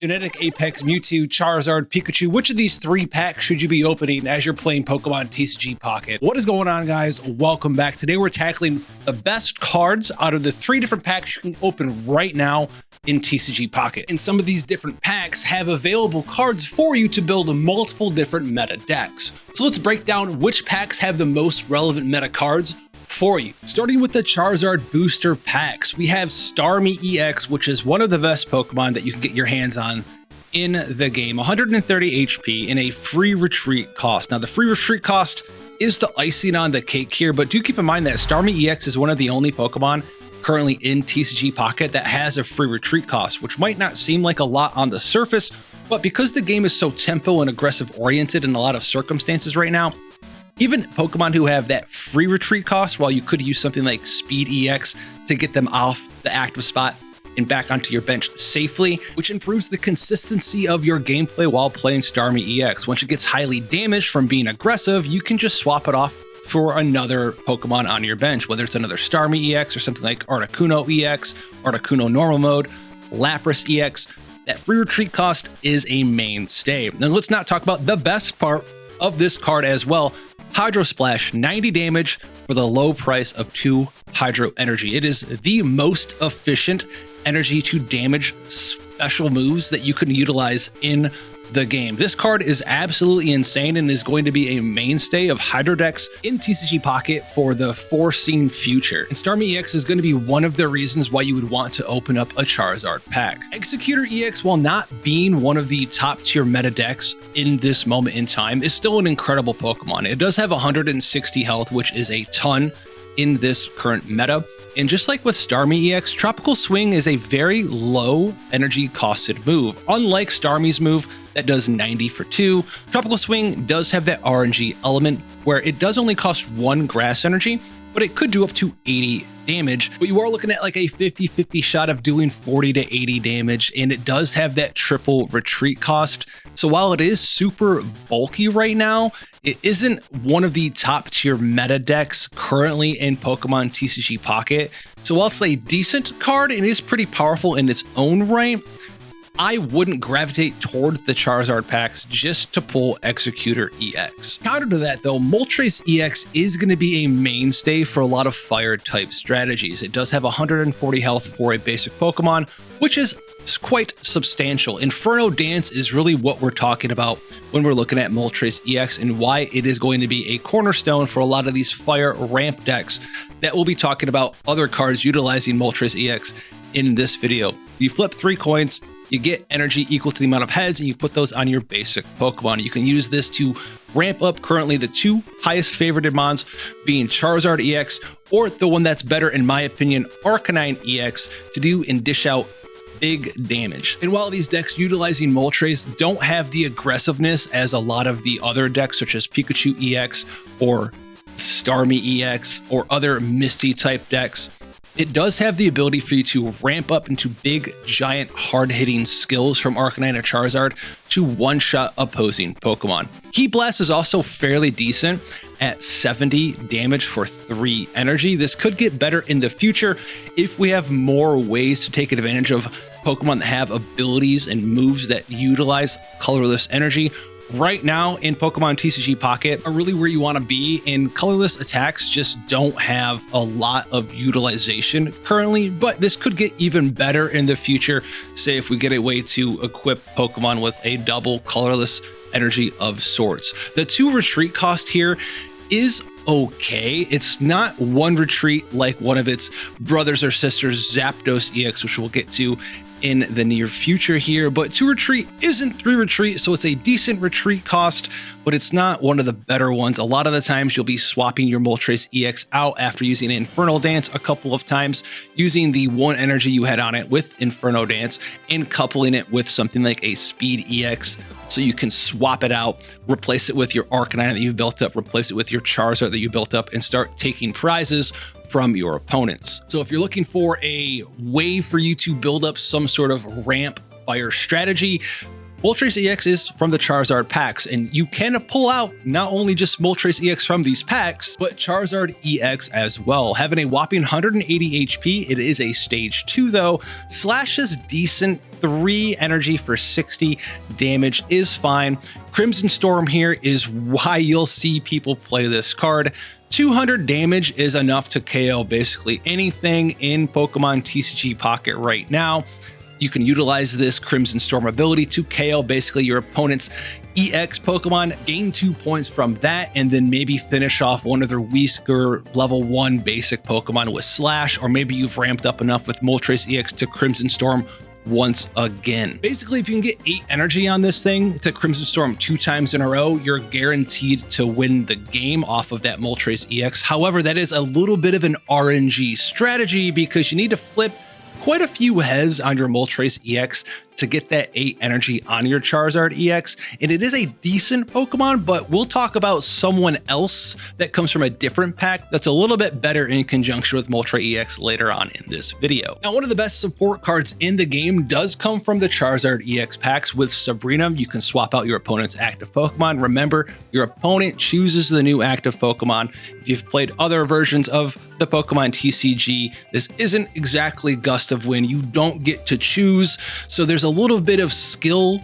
Genetic Apex Mewtwo, Charizard, Pikachu. Which of these three packs should you be opening as you're playing Pokemon TCG Pocket? What is going on, guys? Welcome back. Today we're tackling the best cards out of the three different packs you can open right now in TCG Pocket. And some of these different packs have available cards for you to build multiple different meta decks. So let's break down which packs have the most relevant meta cards for you. Starting with the Charizard booster packs, we have Starmie EX, which is one of the best Pokemon that you can get your hands on in the game. 130 HP and a free retreat cost. Now, the free retreat cost is the icing on the cake here, but do keep in mind that Starmie EX is one of the only Pokemon currently in TCG Pocket that has a free retreat cost, which might not seem like a lot on the surface, but because the game is so tempo and aggressive oriented in a lot of circumstances right now, even Pokemon who have that free retreat cost, while you could use something like Speed EX to get them off the active spot and back onto your bench safely, which improves the consistency of your gameplay while playing Starmie EX. Once it gets highly damaged from being aggressive, you can just swap it off for another Pokemon on your bench, whether it's another Starmie EX or something like Articuno EX, Articuno Normal Mode, Lapras EX. That free retreat cost is a mainstay. Now let's not talk about the best part of this card as well. Hydro Splash, 90 damage for the low price of 2 Hydro Energy. It is the most efficient energy to damage special moves that you can utilize in the game. This card is absolutely insane and is going to be a mainstay of Hydro decks in TCG Pocket for the foreseen future. And Starmie EX is going to be one of the reasons why you would want to open up a Charizard pack. Executor EX, while not being one of the top tier meta decks in this moment in time, is still an incredible Pokemon. It does have 160 health, which is a ton in this current meta. And just like with Starmie EX, Tropical Swing is a very low energy costed move. Unlike Starmie's move that does 90 for 2, Tropical Swing does have that RNG element where it does only cost 1 grass energy, but it could do up to 80 damage. But you are looking at like a 50-50 shot of doing 40 to 80 damage, and it does have that triple retreat cost. So while it is super bulky right now, it isn't one of the top tier meta decks currently in Pokemon TCG Pocket. So while it's a decent card, it is pretty powerful in its own right. I wouldn't gravitate towards the Charizard packs just to pull Executor EX. Counter to that though, Moltres EX is going to be a mainstay for a lot of fire type strategies. It does have 140 health for a basic Pokemon, which is quite substantial. Inferno Dance is really what we're talking about when we're looking at Moltres EX and why it is going to be a cornerstone for a lot of these fire ramp decks that we'll be talking about other cards utilizing Moltres EX in this video. You flip 3 coins, you get energy equal to the amount of heads, and you put those on your basic Pokemon. You can use this to ramp up currently the 2 highest favorited mons, being Charizard EX, or the one that's better in my opinion, Arcanine EX, to do and dish out big damage. And while these decks utilizing Moltres don't have the aggressiveness as a lot of the other decks such as Pikachu EX or Starmie EX or other Misty type decks, it does have the ability for you to ramp up into big, giant, hard-hitting skills from Arcanine or Charizard to one-shot opposing Pokemon. Heat Blast is also fairly decent at 70 damage for 3 energy. This could get better in the future if we have more ways to take advantage of Pokemon that have abilities and moves that utilize colorless energy. Right now in Pokemon TCG Pocket are really where you want to be, and colorless attacks just don't have a lot of utilization currently, but this could get even better in the future, say if we get a way to equip Pokemon with a double colorless energy of sorts. The 2 retreat cost here is okay. It's not 1 retreat like one of its brothers or sisters, Zapdos EX, which we'll get to in the near future here, but 2 retreat isn't 3 retreat, so it's a decent retreat cost, but it's not one of the better ones. A lot of the times you'll be swapping your Moltres EX out after using Infernal Dance a couple of times, using the 1 energy you had on it with Inferno Dance and coupling it with something like a Speed EX, so you can swap it out, replace it with your Arcanine that you've built up, replace it with your Charizard that you built up, and start taking prizes from your opponents. So if you're looking for a way for you to build up some sort of ramp fire strategy, Moltres EX is from the Charizard packs, and you can pull out not only just Moltres EX from these packs, but Charizard EX as well. Having a whopping 180 HP, it is a stage 2 though. Slash is decent, 3 energy for 60 damage is fine. Crimson Storm here is why you'll see people play this card. 200 damage is enough to KO basically anything in Pokemon TCG Pocket right now. You can utilize this Crimson Storm ability to KO basically your opponent's EX Pokemon, gain 2 points from that, and then maybe finish off one of their weaker level 1 basic Pokemon with Slash, or maybe you've ramped up enough with Moltres EX to Crimson Storm once again. Basically, if you can get 8 energy on this thing to Crimson Storm 2 times in a row, you're guaranteed to win the game off of that Moltres EX. However, that is a little bit of an RNG strategy because you need to flip quite a few heads on your Moltres EX to get that 8 energy on your Charizard EX, and it is a decent Pokemon, but we'll talk about someone else that comes from a different pack that's a little bit better in conjunction with Moltres EX later on in this video. Now, one of the best support cards in the game does come from the Charizard EX packs. With Sabrina, you can swap out your opponent's active Pokemon. Remember, your opponent chooses the new active Pokemon. If you've played other versions of the Pokemon TCG, this isn't exactly Gust of Wind. You don't get to choose, so there's a little bit of skill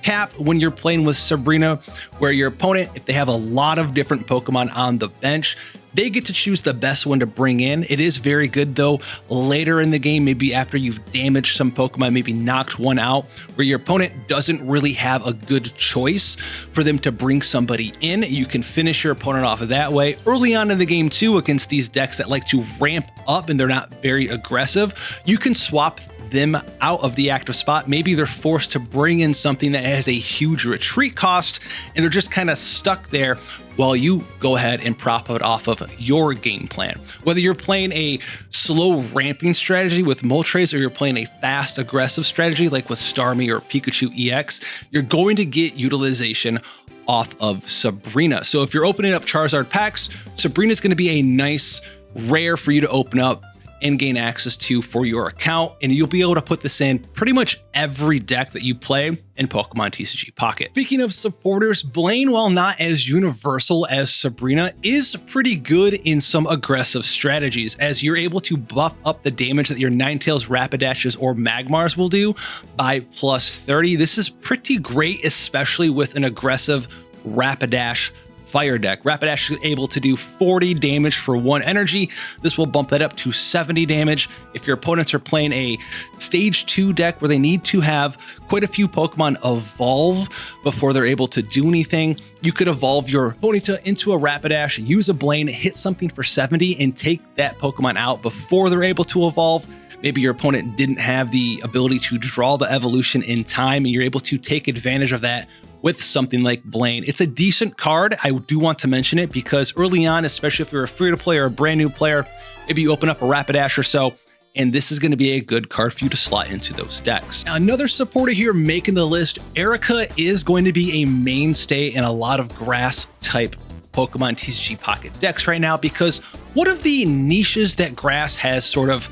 cap when you're playing with Sabrina, where your opponent, if they have a lot of different Pokemon on the bench, they get to choose the best one to bring in. It is very good though later in the game, maybe after you've damaged some Pokemon, maybe knocked one out, where your opponent doesn't really have a good choice for them to bring somebody in. You can finish your opponent off of that way. Early on in the game too, against these decks that like to ramp up and they're not very aggressive, you can swap them out of the active spot. Maybe they're forced to bring in something that has a huge retreat cost and they're just kind of stuck there while you go ahead and prop it off of your game plan. Whether you're playing a slow ramping strategy with Moltres or you're playing a fast aggressive strategy like with Starmie or Pikachu EX, you're going to get utilization off of Sabrina. So if you're opening up Charizard packs, Sabrina is going to be a nice rare for you to open up and gain access to for your account, and you'll be able to put this in pretty much every deck that you play in Pokemon TCG Pocket. Speaking of supporters, Blaine, while not as universal as Sabrina, is pretty good in some aggressive strategies, as you're able to buff up the damage that your Ninetales, Rapidashes, or Magmars will do by plus 30. This is pretty great, especially with an aggressive Rapidash fire deck. Rapidash is able to do 40 damage for 1 energy. This will bump that up to 70 damage. If your opponents are playing a stage 2 deck where they need to have quite a few Pokemon evolve before they're able to do anything, you could evolve your Ponyta into a Rapidash, use a Blaine, hit something for 70, and take that Pokemon out before they're able to evolve. Maybe your opponent didn't have the ability to draw the evolution in time, and you're able to take advantage of that with something like Blaine. It's a decent card. I do want to mention it because early on, especially if you're a free-to-play or a brand new player, maybe you open up a Rapidash or so, and this is going to be a good card for you to slot into those decks. Now, another supporter here making the list, Erica is going to be a mainstay in a lot of grass-type Pokemon TCG Pocket decks right now, because one of the niches that grass has sort of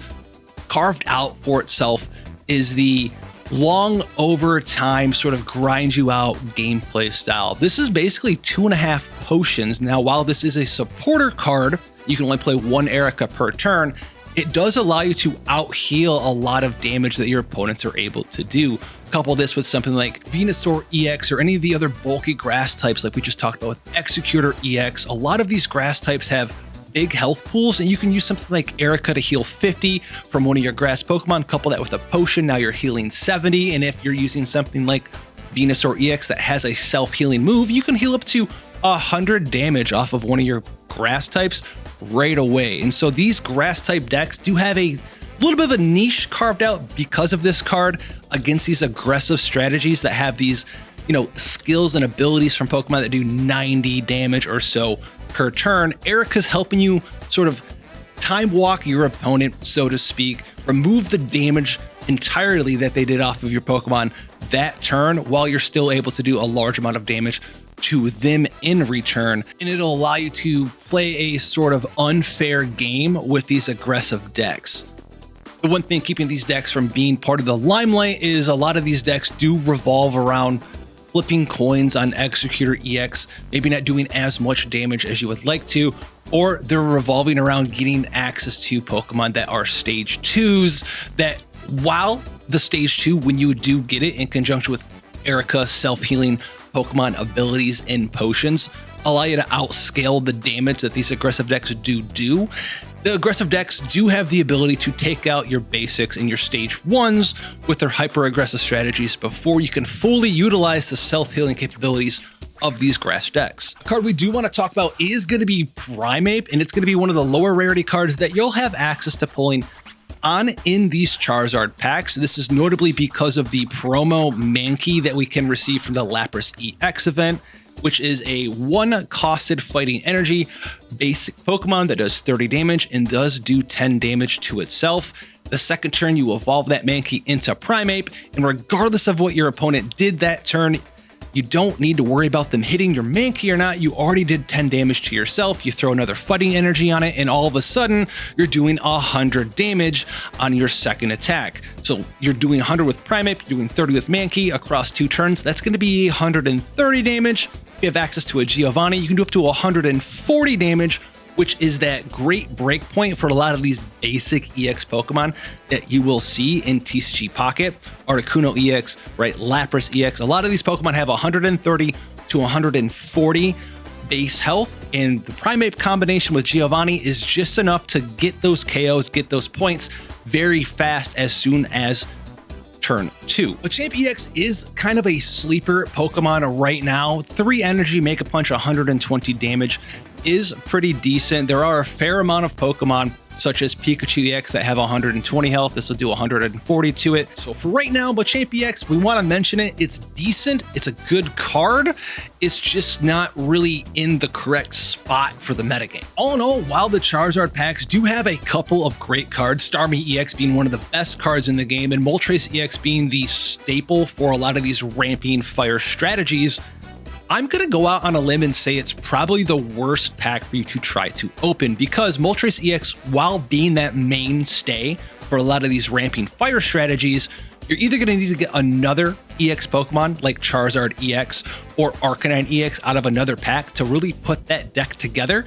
carved out for itself is the long overtime sort of grind you out gameplay style. This is basically 2.5 potions. Now, while this is a supporter card, you can only play 1 Erica per turn. It does allow you to out heal a lot of damage that your opponents are able to do. Couple this with something like Venusaur EX or any of the other bulky grass types like we just talked about with Executor EX. A lot of these grass types have big health pools, and you can use something like Erica to heal 50 from one of your grass Pokemon. Couple that with a potion, now you're healing 70. And if you're using something like Venusaur EX that has a self-healing move, you can heal up to 100 damage off of one of your grass types right away. And so these grass type decks do have a little bit of a niche carved out because of this card against these aggressive strategies that have these, you know, skills and abilities from Pokemon that do 90 damage or so per turn. Erica's helping you sort of time walk your opponent, so to speak, remove the damage entirely that they did off of your Pokemon that turn, while you're still able to do a large amount of damage to them in return. And it'll allow you to play a sort of unfair game with these aggressive decks. The one thing keeping these decks from being part of the limelight is a lot of these decks do revolve around flipping coins on Executor EX, maybe not doing as much damage as you would like to, or they're revolving around getting access to Pokemon that are stage 2s that, while the stage 2, when you do get it in conjunction with Erica self-healing Pokemon abilities and potions, allow you to outscale the damage that these aggressive decks do. The aggressive decks do have the ability to take out your basics and your stage 1s with their hyper aggressive strategies before you can fully utilize the self-healing capabilities of these grass decks. A card we do want to talk about is going to be Primeape, and it's going to be one of the lower rarity cards that you'll have access to pulling on in these Charizard packs. This is notably because of the promo Mankey that we can receive from the Lapras EX event, which is a 1-costed fighting energy basic Pokemon that does 30 damage and does do 10 damage to itself. The second turn, you evolve that Mankey into Primeape, and regardless of what your opponent did that turn, you don't need to worry about them hitting your Mankey or not. You already did 10 damage to yourself. You throw another fighting energy on it, and all of a sudden, you're doing 100 damage on your second attack. So you're doing 100 with Primeape, you're doing 30 with Mankey across 2 turns. That's going to be 130 damage. If you have access to a Giovanni, you can do up to 140 damage, which is that great break point for a lot of these basic EX Pokemon that you will see in TCG Pocket, Articuno EX, right? Lapras EX. A lot of these Pokemon have 130 to 140 base health, and the Primeape combination with Giovanni is just enough to get those KOs, get those points very fast as soon as turn 2. But Champ EX is kind of a sleeper Pokemon right now. 3 energy, make a punch, 120 damage is pretty decent. There are a fair amount of Pokemon such as Pikachu EX that have 120 health. This will do 140 to it. So for right now, but Champ EX, we want to mention it. It's decent. It's a good card. It's just not really in the correct spot for the metagame. All in all, while the Charizard packs do have a couple of great cards, Starmie EX being one of the best cards in the game, and Moltres EX being the staple for a lot of these ramping fire strategies, I'm going to go out on a limb and say it's probably the worst pack for you to try to open, because Moltres EX, while being that mainstay for a lot of these ramping fire strategies, you're either going to need to get another EX Pokemon like Charizard EX or Arcanine EX out of another pack to really put that deck together.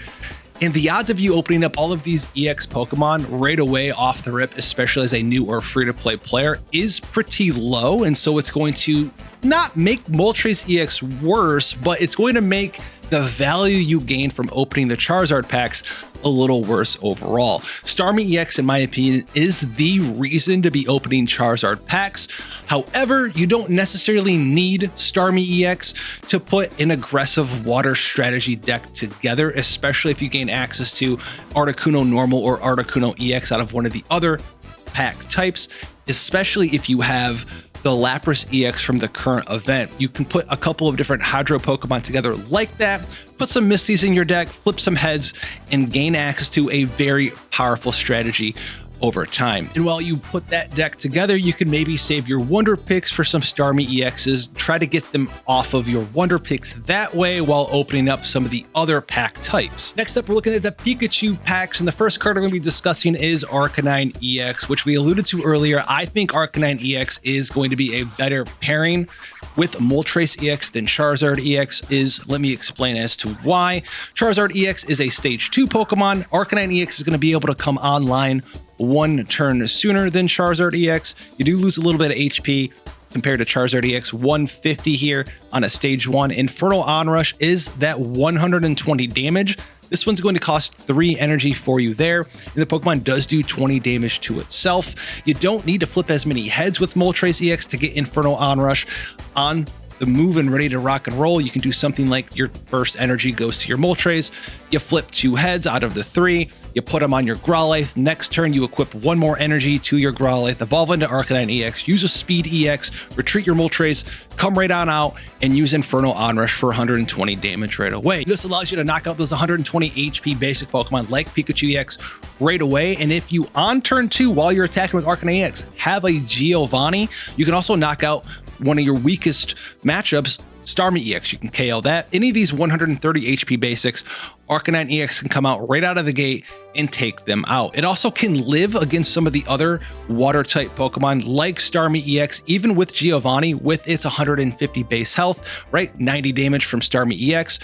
And the odds of you opening up all of these EX Pokemon right away off the rip, especially as a new or free-to-play player, is pretty low. And so it's going to not make Moltres EX worse, but it's going to make the value you gain from opening the Charizard packs a little worse overall. Starmie EX, in my opinion, is the reason to be opening Charizard packs. However, you don't necessarily need Starmie EX to put an aggressive water strategy deck together, especially if you gain access to Articuno Normal or Articuno EX out of one of the other pack types, especially if you have the Lapras EX from the current event. You can put a couple of different Hydro Pokemon together like that, put some Misties in your deck, flip some heads, and gain access to a very powerful strategy over time. And while you put that deck together, you can maybe save your Wonder Picks for some Starmie EXs, try to get them off of your Wonder Picks that way while opening up some of the other pack types. Next up, we're looking at the Pikachu packs, and the first card we're going to be discussing is Arcanine EX, which we alluded to earlier. I think Arcanine EX is going to be a better pairing with Moltres EX than Charizard EX is. Let me explain as to why. Charizard EX is a stage 2 Pokemon. Arcanine EX is going to be able to come online 1 turn sooner than Charizard EX. You do lose a little bit of HP compared to Charizard EX, 150 here on a stage 1. Infernal Onrush is that 120 damage. This one's going to cost 3 energy for you there, and the Pokemon does do 20 damage to itself. You don't need to flip as many heads with Moltres EX to get Infernal Onrush on the move and ready to rock and roll. You can do something like your first energy goes to your Moltres, you flip 2 heads out of the 3, you put them on your Growlithe. Next turn, you equip 1 more energy to your Growlithe, evolve into Arcanine EX, use a Speed EX, retreat your Moltres, come right on out, and use Infernal Onrush for 120 damage right away. This allows you to knock out those 120 HP basic Pokemon like Pikachu EX right away. And if you, on turn 2, while you're attacking with Arcanine EX, have a Giovanni, you can also knock out one of your weakest matchups, Starmie EX, you can KO that. Any of these 130 HP basics, Arcanine EX can come out right out of the gate and take them out. It also can live against some of the other water-type Pokemon like Starmie EX, even with Giovanni with its 150 base health, right? 90 damage from Starmie EX.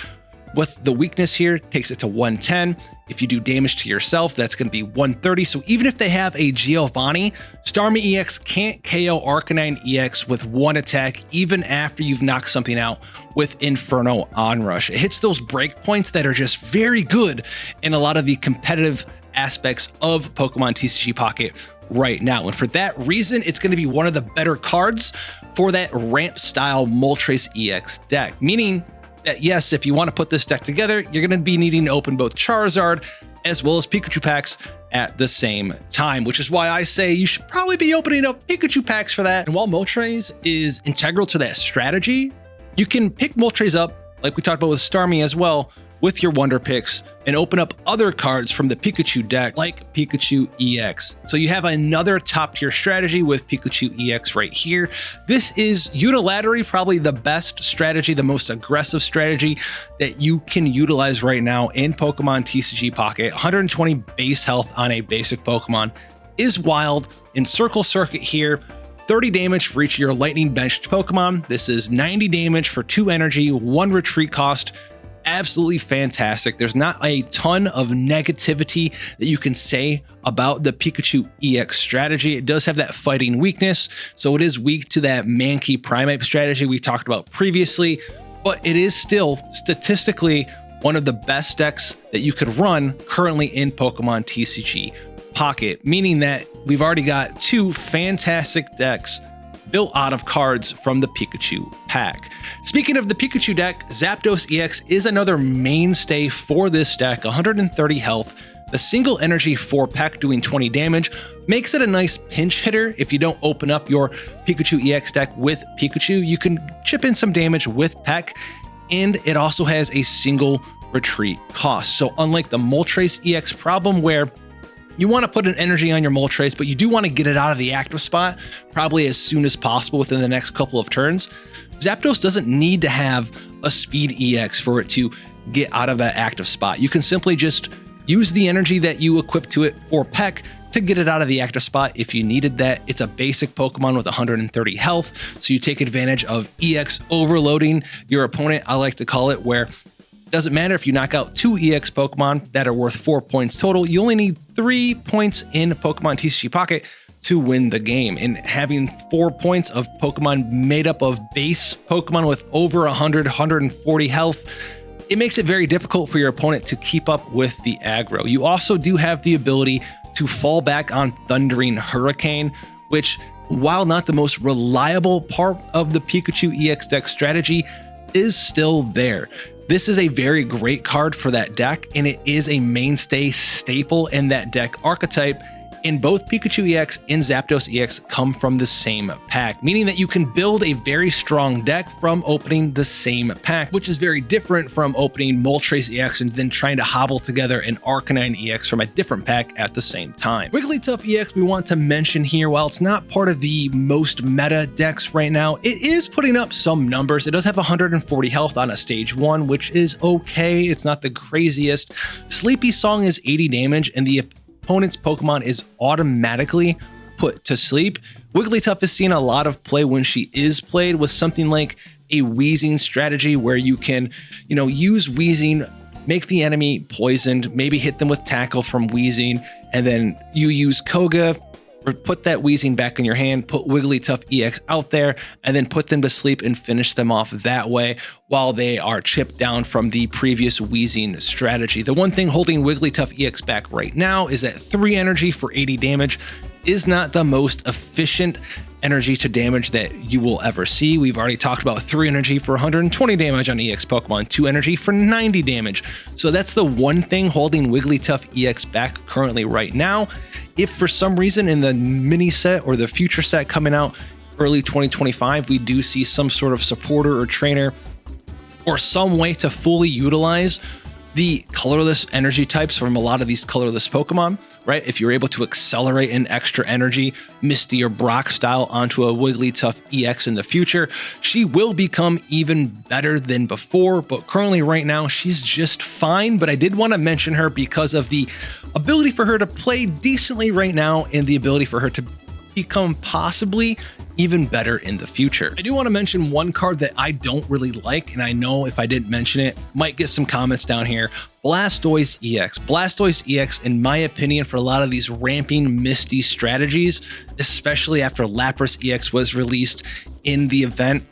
With the weakness here, takes it to 110. If you do damage to yourself, that's going to be 130. So even if they have a Giovanni, Starmie EX can't KO Arcanine EX with one attack, even after you've knocked something out with Inferno Onrush. It hits those breakpoints that are just very good in a lot of the competitive aspects of Pokemon TCG Pocket right now. And for that reason, it's going to be one of the better cards for that ramp style Moltres EX deck, meaning that yes, if you want to put this deck together, you're going to be needing to open both Charizard as well as Pikachu packs at the same time, which is why I say you should probably be opening up Pikachu packs for that. And while Moltres is integral to that strategy, you can pick Moltres up, like we talked about with Starmie as well, with your Wonder Picks and open up other cards from the Pikachu deck like Pikachu EX. So you have another top tier strategy with Pikachu EX right here. This is unilaterally probably the best strategy, the most aggressive strategy that you can utilize right now in Pokemon TCG Pocket. 120 base health on a basic Pokemon is wild. In Circle Circuit here, 30 damage for each of your lightning benched Pokemon. This is 90 damage for 2 energy, 1 retreat cost. Absolutely fantastic. There's not a ton of negativity that you can say about the Pikachu EX strategy. It does have that fighting weakness, so it is weak to that Mankey Primeape strategy we talked about previously, but it is still statistically one of the best decks that you could run currently in Pokemon TCG Pocket, meaning that we've already got 2 fantastic decks built out of cards from the Pikachu pack. Speaking of the Pikachu deck, Zapdos EX is another mainstay for this deck. 130 health, the single energy 4-pack doing 20 damage makes it a nice pinch hitter. If you don't open up your Pikachu EX deck with Pikachu, you can chip in some damage with Peck, and it also has a single retreat cost. So unlike the Moltres EX problem where you want to put an energy on your Moltres, but you do want to get it out of the active spot probably as soon as possible within the next couple of turns, Zapdos doesn't need to have a speed EX for it to get out of that active spot. You can simply just use the energy that you equip to it for Peck to get it out of the active spot if you needed that. It's a basic Pokemon with 130 health, so you take advantage of EX overloading your opponent, I like to call it, where doesn't matter if you knock out 2 EX Pokemon that are worth 4 points total. You only need 3 points in Pokemon TCG Pocket to win the game. And having 4 points of Pokemon made up of base Pokemon with over 100, 140 health, it makes it very difficult for your opponent to keep up with the aggro. You also do have the ability to fall back on Thundering Hurricane, which, while not the most reliable part of the Pikachu EX deck strategy, is still there. This is a very great card for that deck, and it is a mainstay staple in that deck archetype. And both Pikachu EX and Zapdos EX come from the same pack, meaning that you can build a very strong deck from opening the same pack, which is very different from opening Moltres EX and then trying to hobble together an Arcanine EX from a different pack at the same time. Wigglytuff EX we want to mention here, while it's not part of the most meta decks right now, it is putting up some numbers. It does have 140 health on a stage 1, which is okay. It's not the craziest. Sleepy Song is 80 damage, and the opponent's Pokemon is automatically put to sleep. Wigglytuff is seeing a lot of play when she is played with something like a Wheezing strategy where you can, use Wheezing, make the enemy poisoned, maybe hit them with Tackle from Wheezing, and then you use Koga, or put that Wheezing back in your hand, put Wigglytuff EX out there, and then put them to sleep and finish them off that way while they are chipped down from the previous Wheezing strategy. The one thing holding Wigglytuff EX back right now is that 3 energy for 80 damage is not the most efficient energy to damage that you will ever see. We've already talked about 3 energy for 120 damage on EX Pokemon, 2 energy for 90 damage. So that's the one thing holding Wigglytuff EX back currently right now. If for some reason in the mini set or the future set coming out early 2025, we do see some sort of supporter or trainer or some way to fully utilize the colorless energy types from a lot of these colorless Pokemon, right? If you're able to accelerate an extra energy, Misty or Brock style, onto a Wigglytuff EX in the future, she will become even better than before. But currently right now, she's just fine. But I did want to mention her because of the ability for her to play decently right now and the ability for her to become possibly even better in the future. I do want to mention one card that I don't really like, and I know if I didn't mention it, might get some comments down here. Blastoise EX. Blastoise EX, in my opinion, for a lot of these ramping Misty strategies, especially after Lapras EX was released in the event,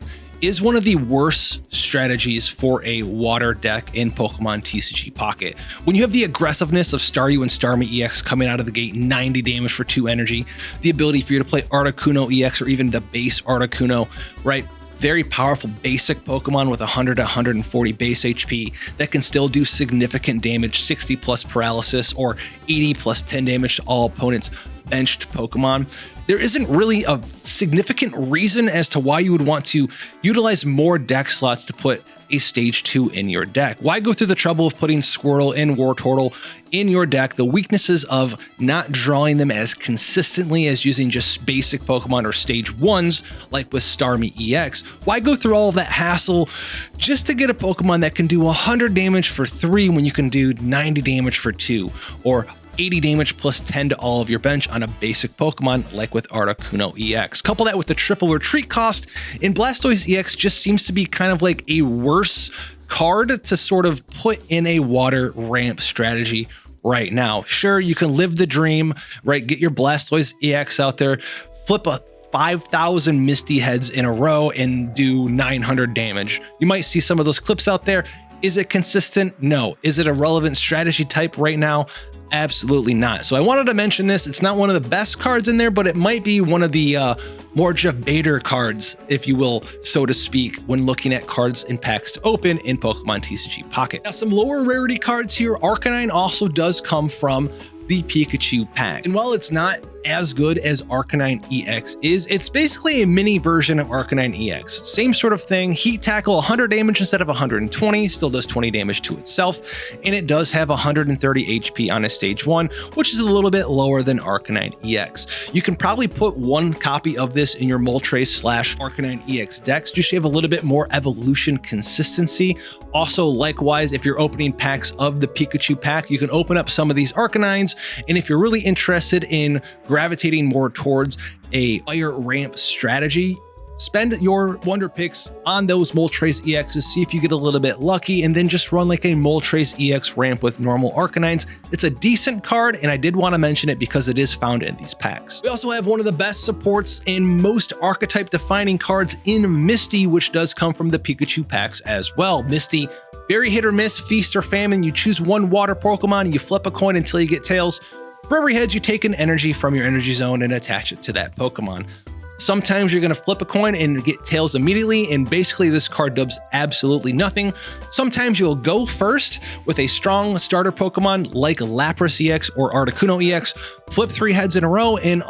is one of the worst strategies for a water deck in Pokemon TCG Pocket. When you have the aggressiveness of Staryu and Starmie EX coming out of the gate, 90 damage for 2 energy, the ability for you to play Articuno EX or even the base Articuno, right? Very powerful basic Pokemon with 100 to 140 base HP that can still do significant damage, 60 plus paralysis or 80 plus 10 damage to all opponents' benched Pokemon. There isn't really a significant reason as to why you would want to utilize more deck slots to put a stage 2 in your deck. Why go through the trouble of putting Squirtle and Wartortle in your deck? The weaknesses of not drawing them as consistently as using just basic Pokemon or stage 1s like with Starmie EX. Why go through all of that hassle just to get a Pokemon that can do 100 damage for 3 when you can do 90 damage for 2, or 80 damage plus 10 to all of your bench on a basic Pokemon like with Articuno EX. Couple that with the triple retreat cost, and Blastoise EX just seems to be kind of like a worse card to sort of put in a water ramp strategy right now. Sure, you can live the dream, right? Get your Blastoise EX out there, flip a 5,000 Misty heads in a row and do 900 damage. You might see some of those clips out there. Is it consistent? No. Is it a relevant strategy type right now? Absolutely not. So I wanted to mention this. It's not one of the best cards in there, but it might be one of the more debater cards, if you will, so to speak, when looking at cards and packs to open in Pokemon TCG Pocket. Now, some lower rarity cards here. Arcanine also does come from the Pikachu pack. And while it's not as good as Arcanine EX is, it's basically a mini version of Arcanine EX. Same sort of thing, heat tackle, 100 damage instead of 120, still does 20 damage to itself, and it does have 130 HP on a stage 1, which is a little bit lower than Arcanine EX. You can probably put one copy of this in your Moltres / Arcanine EX decks, just so you have a little bit more evolution consistency. Also, likewise, if you're opening packs of the Pikachu pack, you can open up some of these Arcanines, and if you're really interested in gravitating more towards a fire ramp strategy, spend your Wonder Picks on those Moltres EXs, see if you get a little bit lucky, and then just run like a Moltres EX ramp with normal Arcanines. It's a decent card, and I did want to mention it because it is found in these packs. We also have one of the best supports and most archetype defining cards in Misty, which does come from the Pikachu packs as well. Misty, very hit or miss, feast or famine. You choose one water Pokemon and you flip a coin until you get tails. For every heads, you take an energy from your energy zone and attach it to that Pokemon. Sometimes you're going to flip a coin and get tails immediately, and basically this card does absolutely nothing. Sometimes you'll go first with a strong starter Pokemon like Lapras EX or Articuno EX, flip 3 heads in a row, and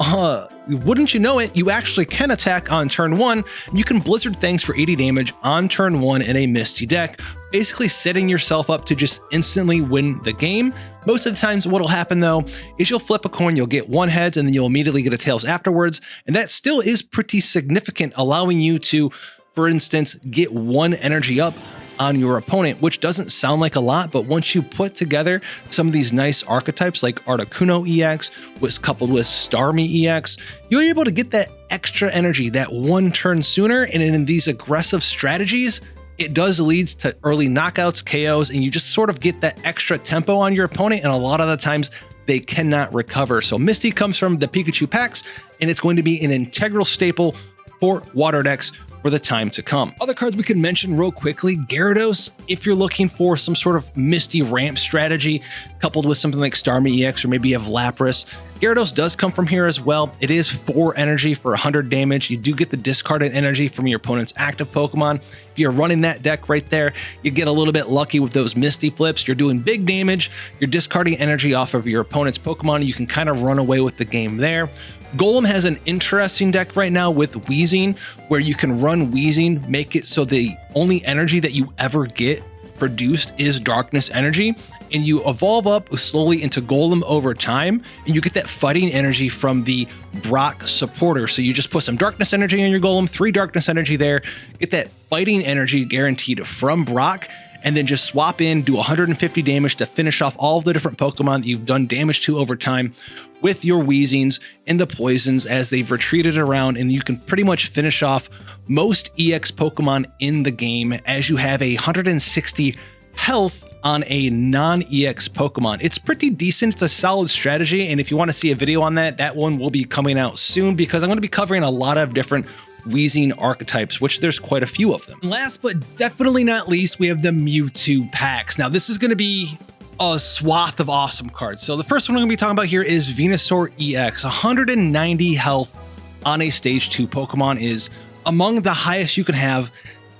wouldn't you know it, you actually can attack on turn 1. You can Blizzard things for 80 damage on turn 1 in a Misty deck, basically setting yourself up to just instantly win the game. Most of the times what'll happen though is you'll flip a coin, you'll get 1 heads, and then you'll immediately get a tails afterwards, and that still is pretty significant, allowing you to, for instance, get 1 energy up on your opponent, which doesn't sound like a lot, but once you put together some of these nice archetypes like Articuno EX was coupled with Starmie EX, you're able to get that extra energy, that 1 turn sooner, and in these aggressive strategies, it does lead to early knockouts, KOs, and you just sort of get that extra tempo on your opponent, and a lot of the times they cannot recover. So Misty comes from the Pikachu packs, and it's going to be an integral staple for water decks for the time to come. Other cards we can mention real quickly, Gyarados, if you're looking for some sort of Misty ramp strategy, coupled with something like Starmie EX, or maybe you have Lapras, Gyarados does come from here as well. It is 4 energy for 100 damage. You do get the discarded energy from your opponent's active Pokemon. If you're running that deck right there, you get a little bit lucky with those Misty flips. You're doing big damage. You're discarding energy off of your opponent's Pokemon. You can kind of run away with the game there. Golem has an interesting deck right now with Wheezing, where you can run Wheezing, make it so the only energy that you ever get produced is darkness energy, and you evolve up slowly into Golem over time, and you get that fighting energy from the Brock supporter. So you just put some darkness energy on your Golem, 3 darkness energy there, get that fighting energy guaranteed from Brock, and then just swap in, do 150 damage to finish off all of the different Pokemon that you've done damage to over time with your Weezings and the Poisons as they've retreated around, and you can pretty much finish off most EX Pokemon in the game as you have 160 health on a non-EX Pokemon. It's pretty decent. It's a solid strategy, and if you want to see a video on that, that one will be coming out soon because I'm going to be covering a lot of different Weezing archetypes, which there's quite a few of them. Last but definitely not least, we have the Mewtwo packs. Now, this is going to be a swath of awesome cards. So the first one we're going to be talking about here is Venusaur EX. 190 health on a stage 2 Pokemon is among the highest you can have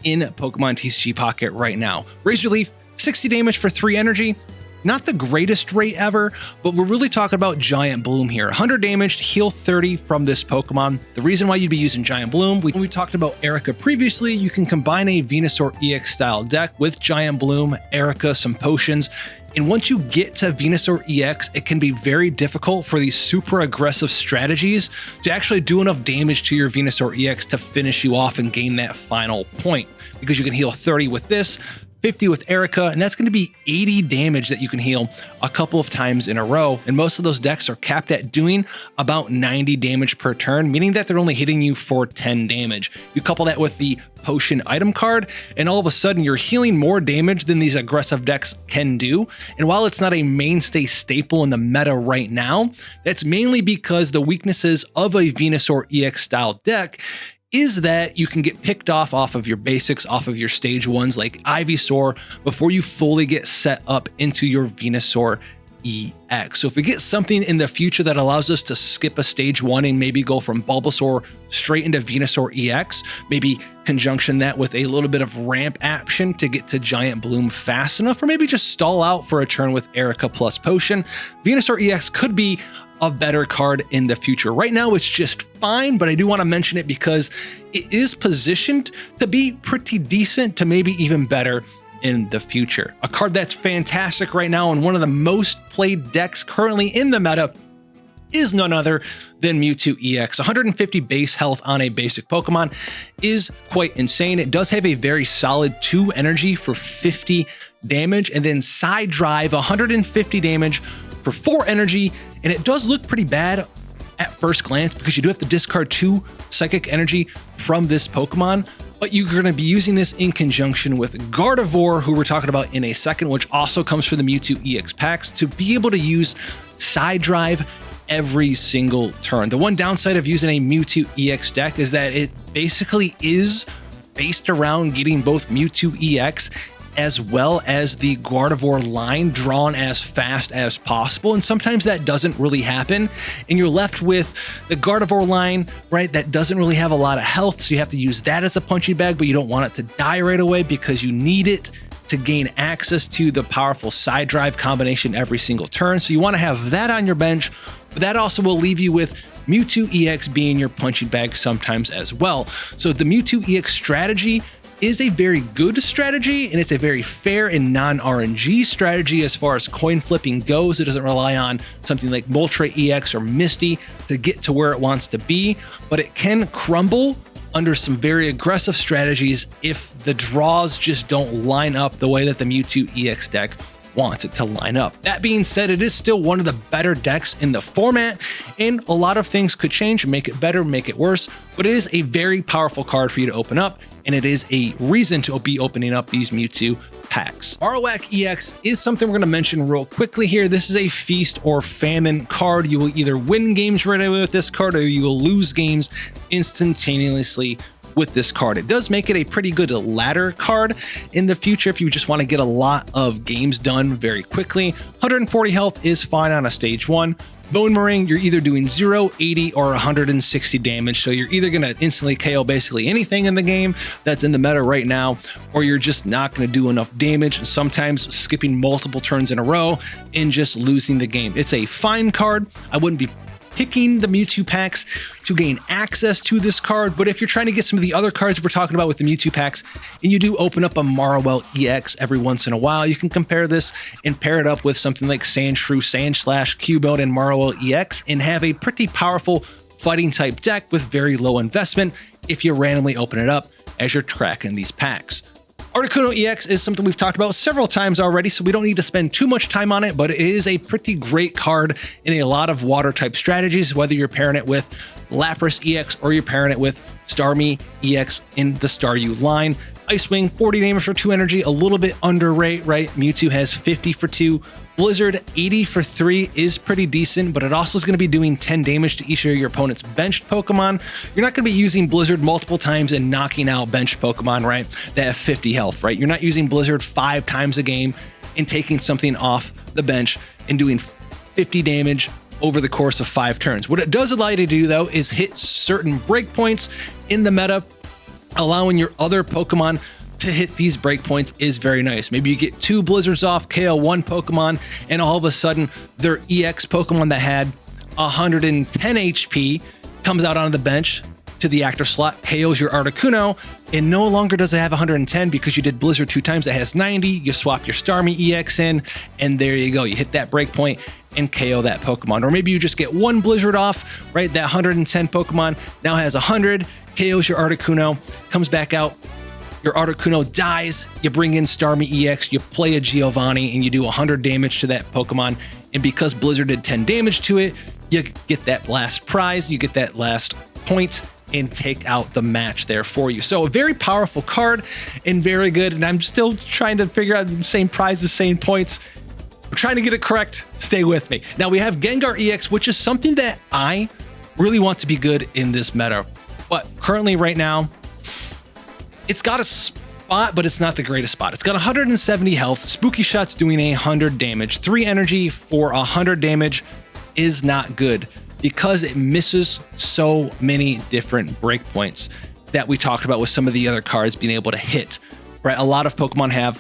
in Pokemon TCG Pocket right now. Razor Leaf, 60 damage for 3 energy. Not the greatest rate ever, but we're really talking about Giant Bloom here. 100 damage, heal 30 from this Pokemon. The reason why you'd be using Giant Bloom, when we talked about Erica previously, you can combine a Venusaur EX style deck with Giant Bloom, Erica, some potions. And once you get to Venusaur EX, it can be very difficult for these super aggressive strategies to actually do enough damage to your Venusaur EX to finish you off and gain that final point, because you can heal 30 with this, 50 with Erica, and that's going to be 80 damage that you can heal a couple of times in a row. And most of those decks are capped at doing about 90 damage per turn, meaning that they're only hitting you for 10 damage. You couple that with the potion item card, and all of a sudden you're healing more damage than these aggressive decks can do. And while it's not a mainstay staple in the meta right now, that's mainly because the weaknesses of a Venusaur EX style deck is that you can get picked off of your basics, off of your stage 1s like Ivysaur before you fully get set up into your Venusaur EX. So if we get something in the future that allows us to skip a stage 1 and maybe go from Bulbasaur straight into Venusaur EX, maybe conjunction that with a little bit of ramp action to get to Giant Bloom fast enough, or maybe just stall out for a turn with Erica plus Potion, Venusaur EX could be a better card in the future. Right now it's just fine, but I do want to mention it because it is positioned to be pretty decent to maybe even better in the future. A card that's fantastic right now and one of the most played decks currently in the meta is none other than Mewtwo EX. 150 base health on a basic Pokemon is quite insane. It does have a very solid 2 energy for 50 damage, and then Side Drive, 150 damage for 4 energy. And it does look pretty bad at first glance because you do have to discard 2 psychic energy from this Pokemon, but you're going to be using this in conjunction with Gardevoir, who we're talking about in a second, which also comes from the Mewtwo EX packs, to be able to use Side Drive every single turn. The one downside of using a Mewtwo EX deck is that it basically is based around getting both Mewtwo EX as well as the Gardevoir line drawn as fast as possible. And sometimes that doesn't really happen. And you're left with the Gardevoir line, right, that doesn't really have a lot of health. So you have to use that as a punching bag, but you don't want it to die right away because you need it to gain access to the powerful Side Drive combination every single turn. So you want to have that on your bench, but that also will leave you with Mewtwo EX being your punching bag sometimes as well. So the Mewtwo EX strategy is a very good strategy, and it's a very fair and non-RNG strategy as far as coin flipping goes. It doesn't rely on something like Moltres EX or Misty to get to where it wants to be, but it can crumble under some very aggressive strategies if the draws just don't line up the way that the Mewtwo EX deck wants it to line up. That being said, it is still one of the better decks in the format, and a lot of things could change, make it better, make it worse, but it is a very powerful card for you to open up, and it is a reason to be opening up these Mewtwo packs. Marowak EX is something we're going to mention real quickly here. This is a feast or famine card. You will either win games right away with this card, or you will lose games instantaneously with this card. It does make it a pretty good ladder card in the future if you just want to get a lot of games done very quickly. 140 health is fine on a stage 1. Bone Meringue, you're either doing 0, 80, or 160 damage, so you're either going to instantly KO basically anything in the game that's in the meta right now, or you're just not going to do enough damage, sometimes skipping multiple turns in a row and just losing the game. It's a fine card. I wouldn't be picking the Mewtwo packs to gain access to this card. But if you're trying to get some of the other cards we're talking about with the Mewtwo packs, and you do open up a Marowell EX every once in a while, you can compare this and pair it up with something like Sandshrew, Sandslash, Cubone, and Marowell EX and have a pretty powerful fighting type deck with very low investment if you randomly open it up as you're tracking these packs. Articuno EX is something we've talked about several times already, so we don't need to spend too much time on it, but it is a pretty great card in a lot of water type strategies, whether you're pairing it with Lapras EX or you're pairing it with Starmie EX in the Staryu line. Ice Wing, 40 damage for 2 energy, a little bit underrate, right? Mewtwo has 50 for 2. Blizzard, 80 for 3 is pretty decent, but it also is going to be doing 10 damage to each of your opponent's benched Pokemon. You're not going to be using Blizzard multiple times and knocking out benched Pokemon, right, that have 50 health, right? You're not using Blizzard 5 times a game and taking something off the bench and doing 50 damage over the course of 5 turns. What it does allow you to do, though, is hit certain breakpoints in the meta. Allowing your other Pokemon to hit these breakpoints is very nice. Maybe you get 2 Blizzards off, KO 1 Pokemon, and all of a sudden their EX Pokemon that had 110 HP comes out onto the bench to the active slot, KOs your Articuno, and no longer does it have 110 because you did Blizzard 2 times. It has 90. You swap your Starmie EX in, and there you go. You hit that breakpoint and KO that Pokemon. Or maybe you just get 1 Blizzard off, right? That 110 Pokemon now has 100. KOs your Articuno, comes back out, your Articuno dies, you bring in Starmie EX, you play a Giovanni, and you do 100 damage to that Pokemon, and because Blizzard did 10 damage to it, you get that last prize, you get that last point, and take out the match there for you. So a very powerful card, and very good, and I'm still trying to figure out the same prizes, same points. I'm trying to get it correct, stay with me. Now we have Gengar EX, which is something that I really want to be good in this meta. But currently right now, it's got a spot, but it's not the greatest spot. It's got 170 health. Spooky Shot's doing 100 damage. 3 energy for 100 damage is not good because it misses so many different breakpoints that we talked about with some of the other cards being able to hit, right? A lot of Pokemon have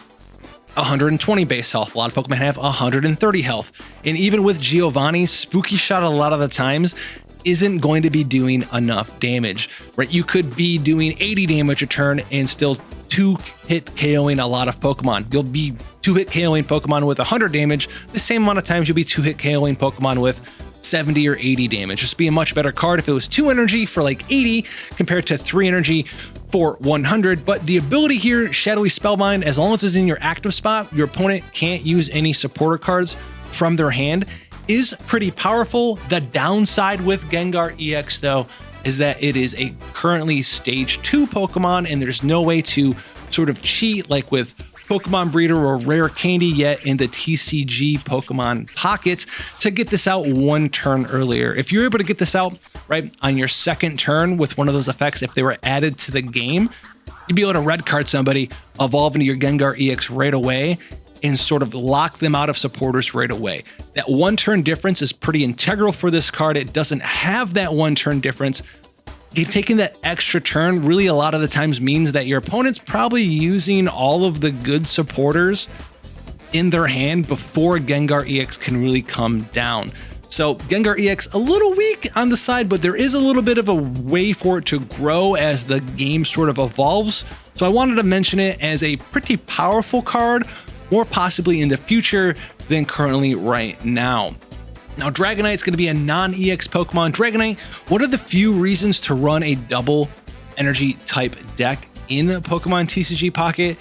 120 base health. A lot of Pokemon have 130 health. And even with Giovanni, Spooky Shot a lot of the times isn't going to be doing enough damage, right? You could be doing 80 damage a turn and still 2-hit KOing a lot of Pokemon. You'll be 2-hit KOing Pokemon with 100 damage. The same amount of times you'll be 2-hit KOing Pokemon with 70 or 80 damage. Just be a much better card if it was 2 energy for like 80 compared to 3 energy for 100. But the ability here, Shadowy Spellbind, as long as it's in your active spot, your opponent can't use any supporter cards from their hand, is pretty powerful. The downside with Gengar EX, though, is that it is a currently stage 2 Pokemon, and there's no way to sort of cheat like with Pokemon Breeder or Rare Candy yet in the TCG Pokemon Pocket to get this out 1 turn earlier. If you're able to get this out right on your 2nd turn with one of those effects, if they were added to the game, you'd be able to red card somebody, evolve into your Gengar EX right away, and sort of lock them out of supporters right away. That 1 turn difference is pretty integral for this card. It doesn't have that 1 turn difference. Taking that extra turn really a lot of the times means that your opponent's probably using all of the good supporters in their hand before Gengar EX can really come down. So Gengar EX a little weak on the side, but there is a little bit of a way for it to grow as the game sort of evolves. So I wanted to mention it as a pretty powerful card, more possibly in the future than currently right now. Now, Dragonite's going to be a non-EX Pokemon. Dragonite, one of the few reasons to run a double energy type deck in Pokemon TCG Pocket.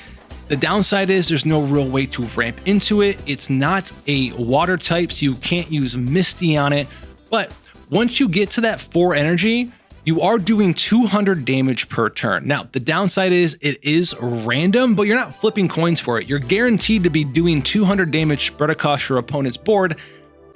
The downside is there's no real way to ramp into it. It's not a water type, so you can't use Misty on it. But once you get to that 4 energy, you are doing 200 damage per turn. Now, the downside is it is random, but you're not flipping coins for it. You're guaranteed to be doing 200 damage spread across your opponent's board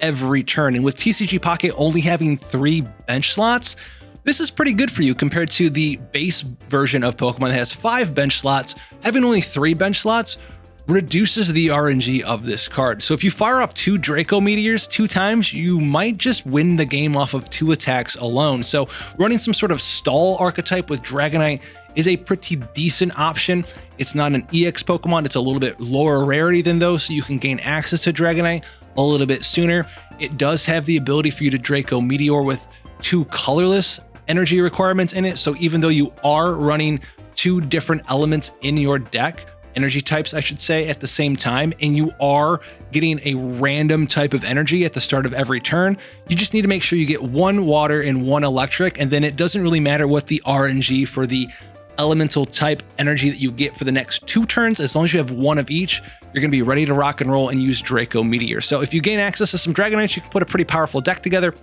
every turn. And with TCG Pocket only having 3 bench slots, this is pretty good for you compared to the base version of Pokemon that has 5 bench slots. Having only 3 bench slots reduces the RNG of this card. So if you fire off 2 Draco Meteors 2 times, you might just win the game off of 2 attacks alone. So running some sort of stall archetype with Dragonite is a pretty decent option. It's not an EX Pokemon, it's a little bit lower rarity than those, so you can gain access to Dragonite a little bit sooner. It does have the ability for you to Draco Meteor with 2 colorless energy requirements in it. So even though you are running 2 different elements in your deck, energy types I should say, at the same time, and you are getting a random type of energy at the start of every turn, you just need to make sure you get 1 water and 1 electric, and then it doesn't really matter what the RNG for the elemental type energy that you get for the next 2 turns. As long as you have 1 of each, you're going to be ready to rock and roll and use Draco Meteor. So if you gain access to some Dragonites, you can put a pretty powerful deck together,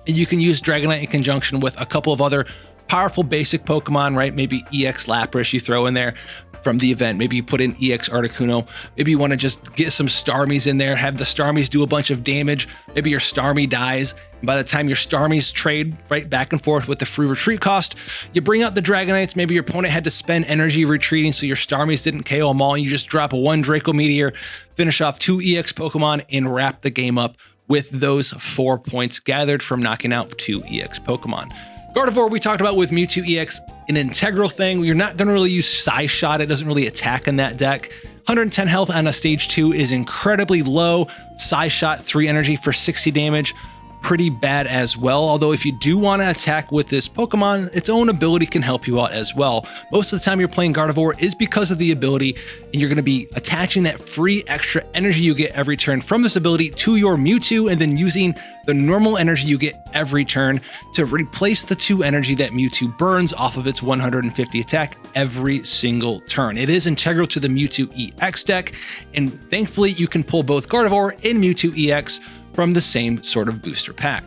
and you can use Dragonite in conjunction with a couple of other powerful basic Pokemon, right? Maybe EX Lapras you throw in there from the event. Maybe you put in EX Articuno. Maybe you want to just get some Starmies in there, have the Starmies do a bunch of damage. Maybe your Starmie dies, and by the time your Starmies trade right back and forth with the free retreat cost, you bring out the Dragonites. Maybe your opponent had to spend energy retreating, so your Starmies didn't KO them all, and you just drop a 1 Draco Meteor, finish off 2 EX Pokemon, and wrap the game up with those 4 points gathered from knocking out 2 EX Pokemon. Gardevoir, we talked about with Mewtwo EX, an integral thing. You're not going to really use Size Shot. It doesn't really attack in that deck. 110 health on a stage 2 is incredibly low. Size Shot, 3 energy for 60 damage. Pretty bad as well. Although if you do want to attack with this Pokemon, its own ability can help you out as well. Most of the time you're playing Gardevoir is because of the ability, and you're going to be attaching that free extra energy you get every turn from this ability to your Mewtwo, and then using the normal energy you get every turn to replace the 2 energy that Mewtwo burns off of its 150 attack every single turn. It is integral to the Mewtwo EX deck, and thankfully you can pull both Gardevoir and Mewtwo EX from the same sort of booster pack.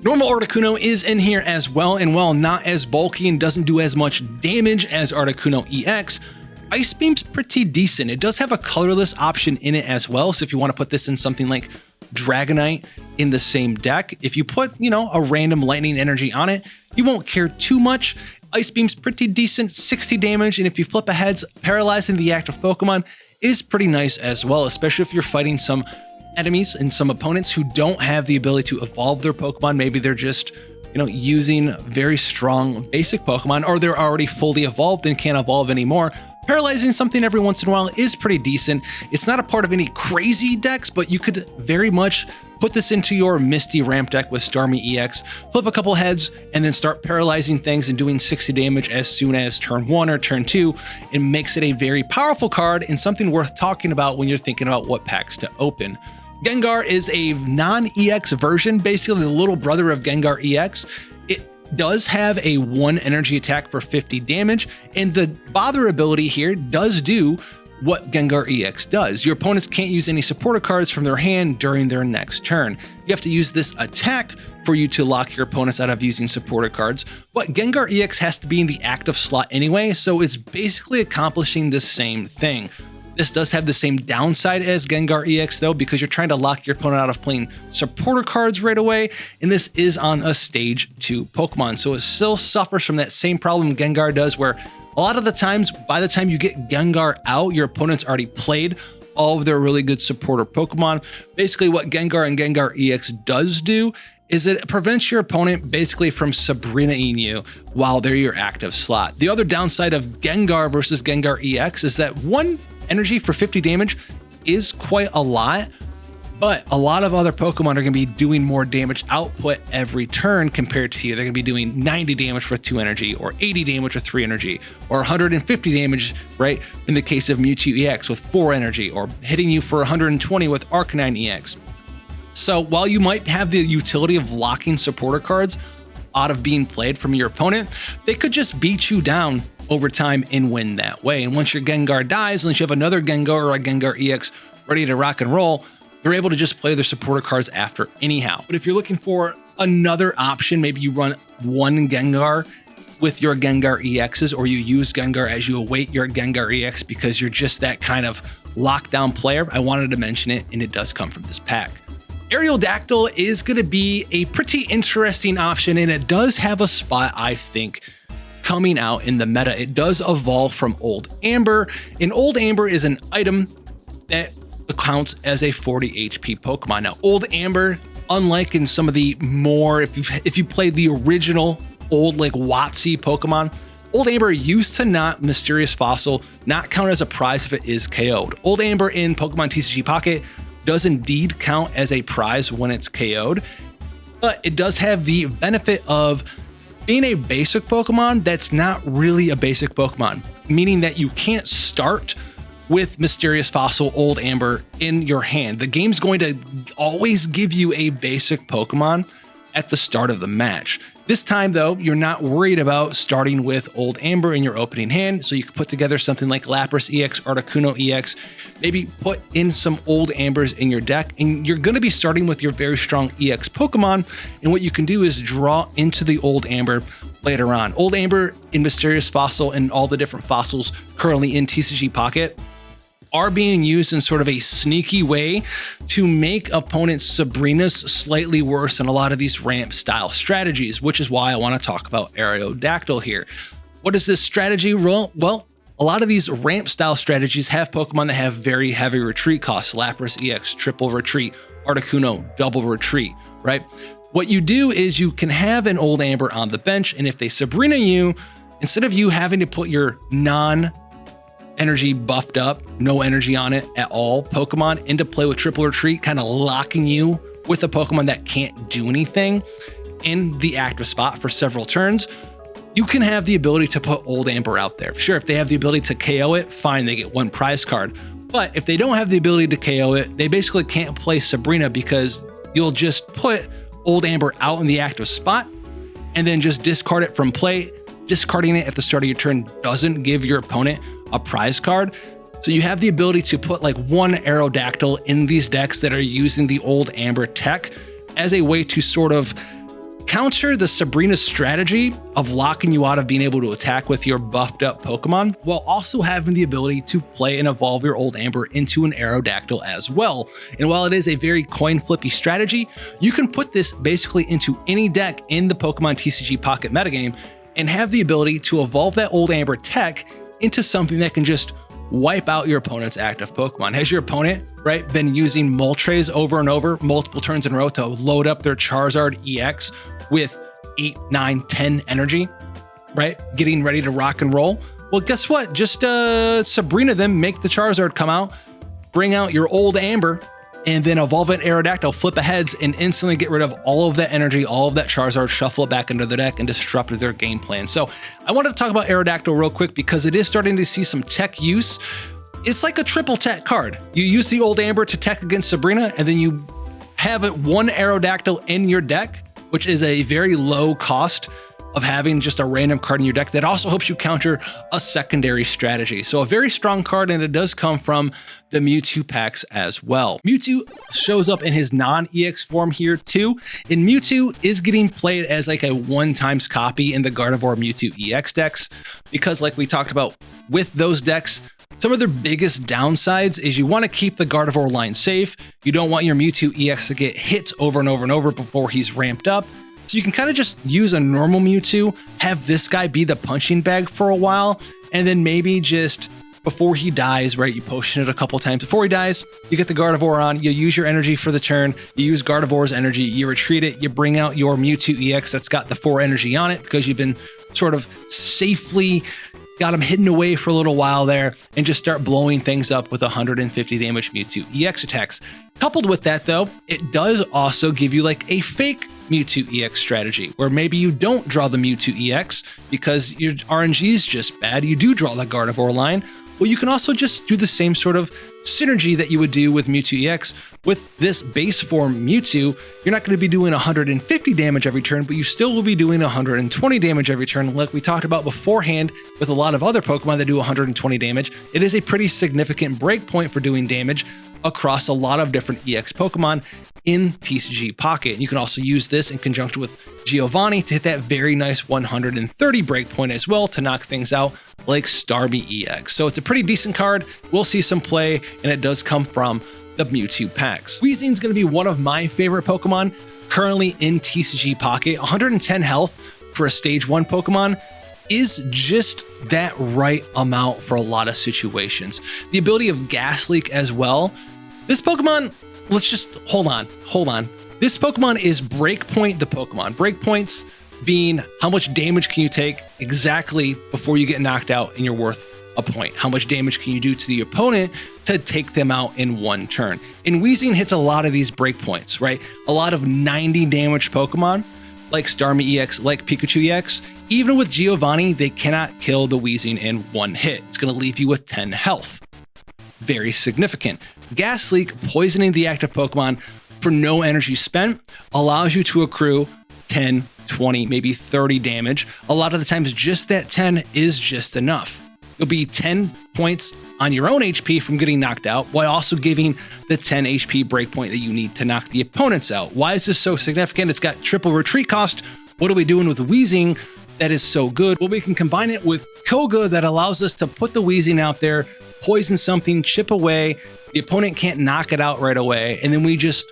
Normal Articuno is in here as well, and while not as bulky and doesn't do as much damage as Articuno EX, Ice Beam's pretty decent. It does have a colorless option in it as well, so if you want to put this in something like Dragonite in the same deck, if you put, a random lightning energy on it, you won't care too much. Ice Beam's pretty decent, 60 damage, and if you flip ahead, paralyzing the active Pokemon is pretty nice as well, especially if you're fighting some enemies and some opponents who don't have the ability to evolve their Pokemon. Maybe they're just, using very strong basic Pokemon, or they're already fully evolved and can't evolve anymore. Paralyzing something every once in a while is pretty decent. It's not a part of any crazy decks, but you could very much put this into your Misty ramp deck with Starmie EX, flip a couple heads, and then start paralyzing things and doing 60 damage as soon as turn 1 or turn 2. It makes it a very powerful card and something worth talking about when you're thinking about what packs to open. Gengar is a non-EX version, basically the little brother of Gengar EX. It does have a 1 energy attack for 50 damage, and the Bother ability here does do what Gengar EX does. Your opponents can't use any supporter cards from their hand during their next turn. You have to use this attack for you to lock your opponents out of using supporter cards, but Gengar EX has to be in the active slot anyway, so it's basically accomplishing the same thing. This does have the same downside as Gengar EX though, because you're trying to lock your opponent out of playing supporter cards right away, and this is on a stage 2 Pokemon, so it still suffers from that same problem Gengar does, where a lot of the times, by the time you get Gengar out, your opponent's already played all of their really good supporter Pokemon. Basically what Gengar and Gengar EX does do is it prevents your opponent basically from Sabrina-ing you while they're your active slot. The other downside of Gengar versus Gengar EX is that 1 energy for 50 damage is quite a lot, but a lot of other Pokemon are going to be doing more damage output every turn compared to you. They're going to be doing 90 damage for 2 energy, or 80 damage with 3 energy, or 150 damage, right, in the case of Mewtwo EX with 4 energy, or hitting you for 120 with Arcanine EX. So while you might have the utility of locking supporter cards out of being played from your opponent, they could just beat you down over time and win that way. And once your Gengar dies, unless you have another Gengar or a Gengar EX ready to rock and roll, they're able to just play their supporter cards after anyhow. But if you're looking for another option, maybe you run 1 Gengar with your Gengar EXs, or you use Gengar as you await your Gengar EX because you're just that kind of lockdown player, I wanted to mention it, and it does come from this pack. Aerodactyl is going to be a pretty interesting option, and it does have a spot, I think, coming out in the meta. It does evolve from Old Amber, and Old Amber is an item that counts as a 40 HP Pokemon. Now, Old Amber, unlike in some of the more, if you play the original old like WotC Pokemon, Old Amber used to not Mysterious Fossil, not count as a prize if it is KO'd. Old Amber in Pokemon TCG Pocket does indeed count as a prize when it's KO'd, but it does have the benefit of being a basic Pokemon that's not really a basic Pokemon, meaning that you can't start with Mysterious Fossil Old Amber in your hand. The game's going to always give you a basic Pokemon at the start of the match. This time though, you're not worried about starting with Old Amber in your opening hand, so you can put together something like Lapras EX, Articuno EX, maybe put in some Old Ambers in your deck, and you're going to be starting with your very strong EX Pokemon, and what you can do is draw into the Old Amber later on. Old Amber in Mysterious Fossil and all the different fossils currently in TCG Pocket are being used in sort of a sneaky way to make opponents' Sabrinas slightly worse in a lot of these ramp style strategies, which is why I want to talk about Aerodactyl here. What is this strategy? Well, a lot of these ramp style strategies have Pokemon that have very heavy retreat costs. Lapras EX, triple retreat, Articuno, double retreat, right? What you do is you can have an Old Amber on the bench, and if they Sabrina you, instead of you having to put your non-energy buffed up, no energy on it at all, Pokemon into play with triple retreat, kind of locking you with a Pokemon that can't do anything in the active spot for several turns, you can have the ability to put Old Amber out there. Sure, if they have the ability to KO it, fine, they get one prize card. But if they don't have the ability to KO it, they basically can't play Sabrina, because you'll just put Old Amber out in the active spot and then just discard it from play. Discarding it at the start of your turn doesn't give your opponent a prize card. So you have the ability to put like one Aerodactyl in these decks that are using the Old Amber tech as a way to sort of counter the Sabrina strategy of locking you out of being able to attack with your buffed up Pokemon, while also having the ability to play and evolve your Old Amber into an Aerodactyl as well. And while it is a very coin flippy strategy, you can put this basically into any deck in the Pokemon TCG Pocket metagame and have the ability to evolve that Old Amber tech into something that can just wipe out your opponent's active Pokemon. Has your opponent, right, been using Moltres over and over, multiple turns in a row to load up their Charizard EX with 8, 9, 10 energy, right, getting ready to rock and roll? Well, guess what? Just Sabrina them, make the Charizard come out, bring out your Old Amber, and then evolve an Aerodactyl, flip a heads, and instantly get rid of all of that energy, all of that Charizard, shuffle it back into the deck, and disrupt their game plan. So I wanted to talk about Aerodactyl real quick because it is starting to see some tech use. It's like a triple tech card. You use the Old Amber to tech against Sabrina, and then you have one Aerodactyl in your deck, which is a very low cost of having just a random card in your deck that also helps you counter a secondary strategy. So a very strong card, and it does come from the Mewtwo packs as well. Mewtwo shows up in his non-EX form here too, and Mewtwo is getting played as like a 1x copy in the Gardevoir Mewtwo EX decks, because like we talked about with those decks, some of their biggest downsides is you want to keep the Gardevoir line safe. You don't want your Mewtwo EX to get hit over and over and over before he's ramped up. So you can kind of just use a normal Mewtwo, have this guy be the punching bag for a while, and then maybe just before he dies, right, you potion it a couple times. Before he dies, you get the Gardevoir on, you use your energy for the turn, you use Gardevoir's energy, you retreat it, you bring out your Mewtwo EX that's got the 4 energy on it because you've been sort of safely got him hidden away for a little while there, and just start blowing things up with 150 damage Mewtwo EX attacks. Coupled with that though, it does also give you like a fake Mewtwo EX strategy, where maybe you don't draw the Mewtwo EX because your RNG is just bad, you do draw the Gardevoir line. Well, you can also just do the same sort of synergy that you would do with Mewtwo EX. With this base form Mewtwo, you're not going to be doing 150 damage every turn, but you still will be doing 120 damage every turn. Like we talked about beforehand with a lot of other Pokemon that do 120 damage, it is a pretty significant breakpoint for doing damage across a lot of different EX Pokemon in TCG Pocket. You can also use this in conjunction with Giovanni to hit that very nice 130 breakpoint as well to knock things out like Starmie EX. So it's a pretty decent card. We'll see some play, and it does come from the Mewtwo packs. Weezing's going to be one of my favorite Pokemon currently in TCG Pocket. 110 health for a stage 1 Pokemon is just that right amount for a lot of situations. The ability of Gas Leak as well. This Pokemon, let's just hold on. This Pokemon is Breakpoint the Pokemon. Breakpoints being how much damage can you take exactly before you get knocked out and you're worth a point. How much damage can you do to the opponent to take them out in one turn? And Weezing hits a lot of these breakpoints, right? A lot of 90 damage Pokemon like Starmie EX, like Pikachu EX. Even with Giovanni, they cannot kill the Weezing in one hit. It's going to leave you with 10 health. Very significant. Gas Leak, poisoning the active Pokemon for no energy spent, allows you to accrue 10, 20, maybe 30 damage. A lot of the times, just that 10 is just enough. You'll be 10 points on your own HP from getting knocked out, while also giving the 10 HP breakpoint that you need to knock the opponents out. Why is this so significant? It's got triple retreat cost. What are we doing with Weezing that is so good? Well, we can combine it with Koga that allows us to put the Weezing out there, poison something, chip away. The opponent can't knock it out right away, and then we just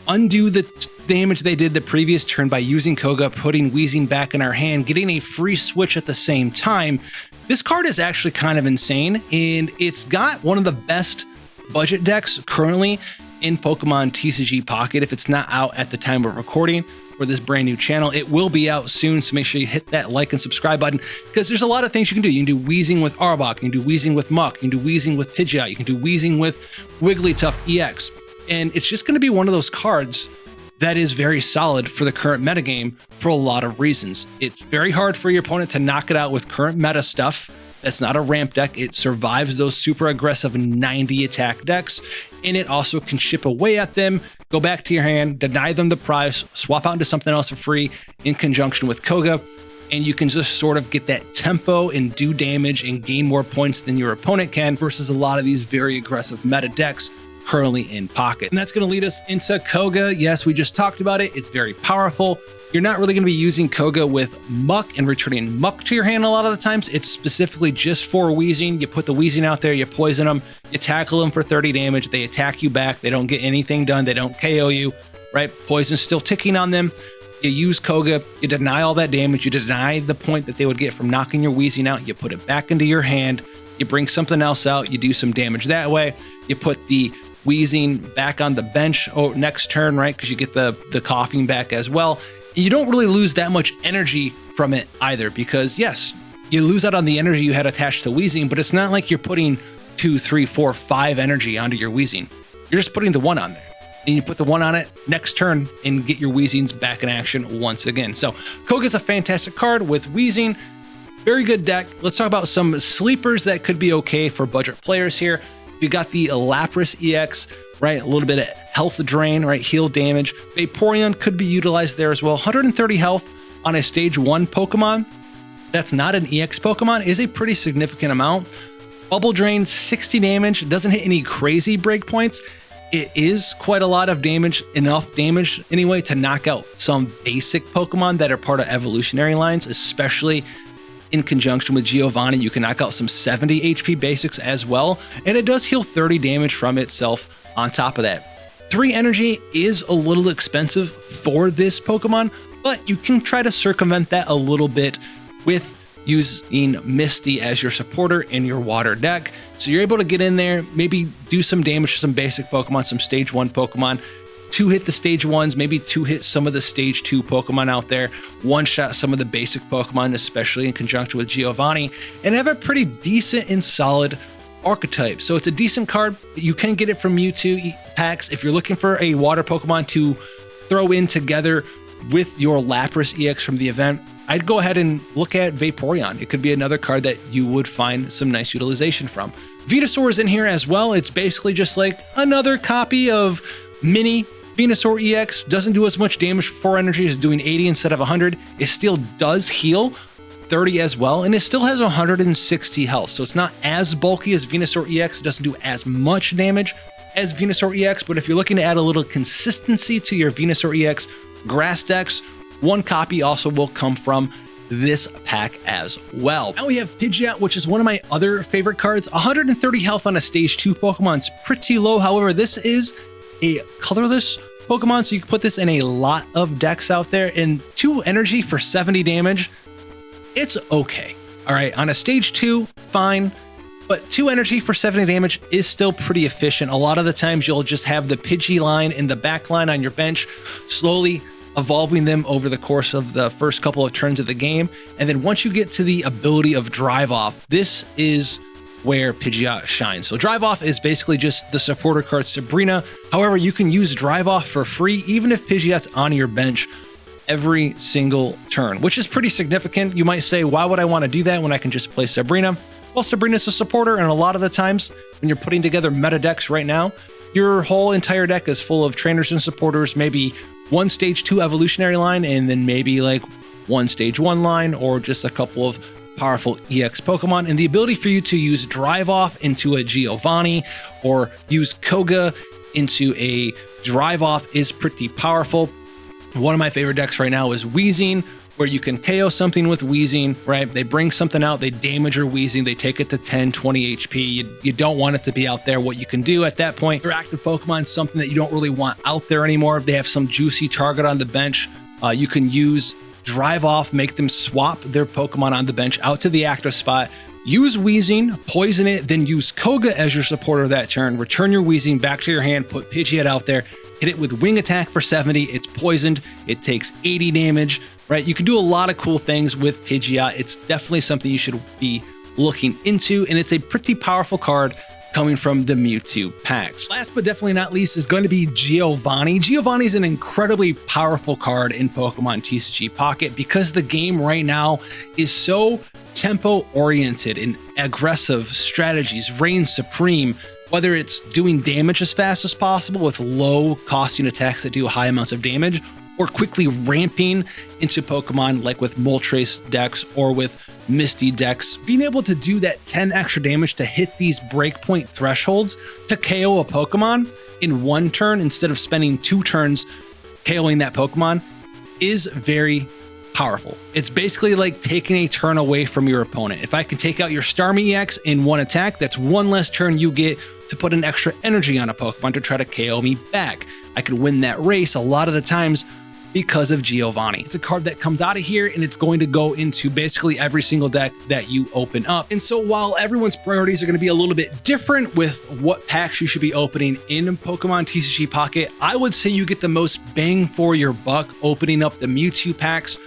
undo the damage they did the previous turn by using Koga, putting Weezing back in our hand, getting a free switch at the same time. This card is actually kind of insane, and it's got one of the best budget decks currently in Pokemon TCG Pocket. If it's not out at the time of recording for this brand new channel, it will be out soon, so make sure you hit that like and subscribe button, because there's a lot of things you can do. You can do Weezing with Arbok, you can do Weezing with Muck, you can do Weezing with Pidgeot, you can do Weezing with Wigglytuff EX, and it's just going to be one of those cards that is very solid for the current metagame for a lot of reasons. It's very hard for your opponent to knock it out with current meta stuff. That's not a ramp deck. It survives those super aggressive 90 attack decks, and it also can chip away at them, go back to your hand, deny them the prize, swap out into something else for free in conjunction with Koga, and you can just sort of get that tempo and do damage and gain more points than your opponent can versus a lot of these very aggressive meta decks currently in Pocket. And that's going to lead us into Koga. Yes, we just talked about it. It's very powerful. You're not really going to be using Koga with Muck and returning Muck to your hand a lot of the times. It's specifically just for Weezing. You put the Weezing out there, you poison them, you tackle them for 30 damage, they attack you back, they don't get anything done, they don't KO you, right? Poison's still ticking on them. You use Koga, you deny all that damage, you deny the point that they would get from knocking your Weezing out, you put it back into your hand, you bring something else out, you do some damage that way, you put the Weezing back on the bench next turn, right? Because you get the coughing back as well. And you don't really lose that much energy from it either, because yes, you lose out on the energy you had attached to Weezing, but it's not like you're putting 2, 3, 4, 5 energy onto your Weezing. You're just putting the 1 on there. And you put the 1 on it next turn and get your Weezings back in action once again. So Koga's a fantastic card with Weezing. Very good deck. Let's talk about some sleepers that could be okay for budget players here. You got the Lapras EX, right? A little bit of health drain, right? Heal damage. Vaporeon could be utilized there as well. 130 health on a stage 1 Pokemon. That's not an EX Pokemon, is a pretty significant amount. Bubble Drain, 60 damage. It doesn't hit any crazy breakpoints. It is quite a lot of damage, enough damage anyway, to knock out some basic Pokemon that are part of evolutionary lines, especially in conjunction with Giovanni. You can knock out some 70 HP basics as well, and it does heal 30 damage from itself on top of that. 3 energy is a little expensive for this Pokemon, but you can try to circumvent that a little bit with using Misty as your supporter in your water deck. So you're able to get in there, maybe do some damage to some basic Pokemon, some stage 1 Pokemon, 2 hit the stage 1s, maybe 2 hit some of the stage 2 Pokemon out there, 1-shot some of the basic Pokemon, especially in conjunction with Giovanni, and have a pretty decent and solid archetype. So it's a decent card. You can get it from Mewtwo packs. If you're looking for a water Pokemon to throw in together with your Lapras EX from the event, I'd go ahead and look at Vaporeon. It could be another card that you would find some nice utilization from. Venusaur is in here as well. It's basically just like another copy of Mini Venusaur EX. Doesn't do as much damage for 4 energy. It's doing 80 instead of 100. It still does heal 30 as well, and it still has 160 health. So it's not as bulky as Venusaur EX. It doesn't do as much damage as Venusaur EX, but if you're looking to add a little consistency to your Venusaur EX grass decks, 1 copy also will come from this pack as well. Now we have Pidgeot, which is one of my other favorite cards. 130 health on a stage 2 Pokemon is pretty low. However, this is a colorless Pokemon, so you can put this in a lot of decks out there. And 2 energy for 70 damage, it's okay. All right, on a stage 2, fine. But 2 energy for 70 damage is still pretty efficient. A lot of the times you'll just have the Pidgey line and the back line on your bench, slowly evolving them over the course of the first couple of turns of the game. And then once you get to the ability of Drive Off, this is where Pidgeot shines. So Drive Off is basically just the supporter card Sabrina. However, you can use Drive Off for free, even if Pidgeot's on your bench every single turn, which is pretty significant. You might say, why would I want to do that when I can just play Sabrina? Well, Sabrina's a supporter, and a lot of the times when you're putting together meta decks right now, your whole entire deck is full of trainers and supporters, maybe 1 stage 2 evolutionary line, and then maybe like 1 stage 1 line, or just a couple of powerful EX Pokemon. And the ability for you to use Drive Off into a Giovanni or use Koga into a Drive Off is pretty powerful. One of my favorite decks right now is Weezing, where you can KO something with Weezing, right? They bring something out, they damage your Weezing, they take it to 10, 20 HP. You don't want it to be out there. What you can do at that point, your active Pokemon, something that you don't really want out there anymore. If they have some juicy target on the bench, you can use Drive Off, make them swap their Pokemon on the bench out to the active spot, use Weezing, poison it, then use Koga as your supporter that turn, return your Weezing back to your hand, put Pidgeot out there, hit it with Wing Attack for 70, it's poisoned, it takes 80 damage, right? You can do a lot of cool things with Pidgeot. It's definitely something you should be looking into, and it's a pretty powerful card coming from the Mewtwo packs. Last but definitely not least is going to be Giovanni. Giovanni is an incredibly powerful card in Pokemon TCG Pocket because the game right now is so tempo oriented and aggressive strategies reign supreme. Whether it's doing damage as fast as possible with low costing attacks that do high amounts of damage, or quickly ramping into Pokemon like with Moltres decks or with Misty decks, being able to do that 10 extra damage to hit these breakpoint thresholds to KO a Pokemon in 1 turn instead of spending 2 turns KOing that Pokemon is very powerful. It's basically like taking a turn away from your opponent. If I can take out your Starmie EX in 1 attack, that's 1 less turn you get to put an extra energy on a Pokemon to try to KO me back. I could win that race a lot of the times because of Giovanni. It's a card that comes out of here and it's going to go into basically every single deck that you open up. And so while everyone's priorities are going to be a little bit different with what packs you should be opening in Pokemon TCG Pocket, I would say you get the most bang for your buck opening up the Mewtwo packs.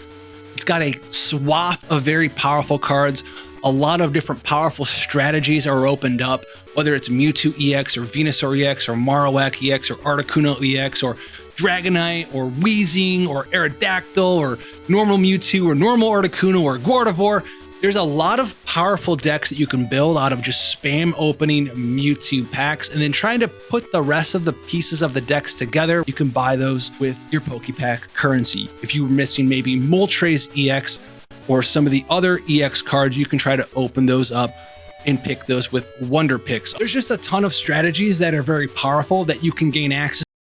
It's got a swath of very powerful cards. A lot of different powerful strategies are opened up, whether it's Mewtwo EX or Venusaur EX or Marowak EX or Articuno EX or Dragonite or Weezing or Aerodactyl or normal Mewtwo or normal Articuno or Gardevoir. There's a lot of powerful decks that you can build out of just spam opening Mewtwo packs and then trying to put the rest of the pieces of the decks together. You can buy those with your Pokepack currency. If you were missing maybe Moltres EX or some of the other EX cards, you can try to open those up and pick those with Wonder Picks. There's just a ton of strategies that are very powerful that you can gain access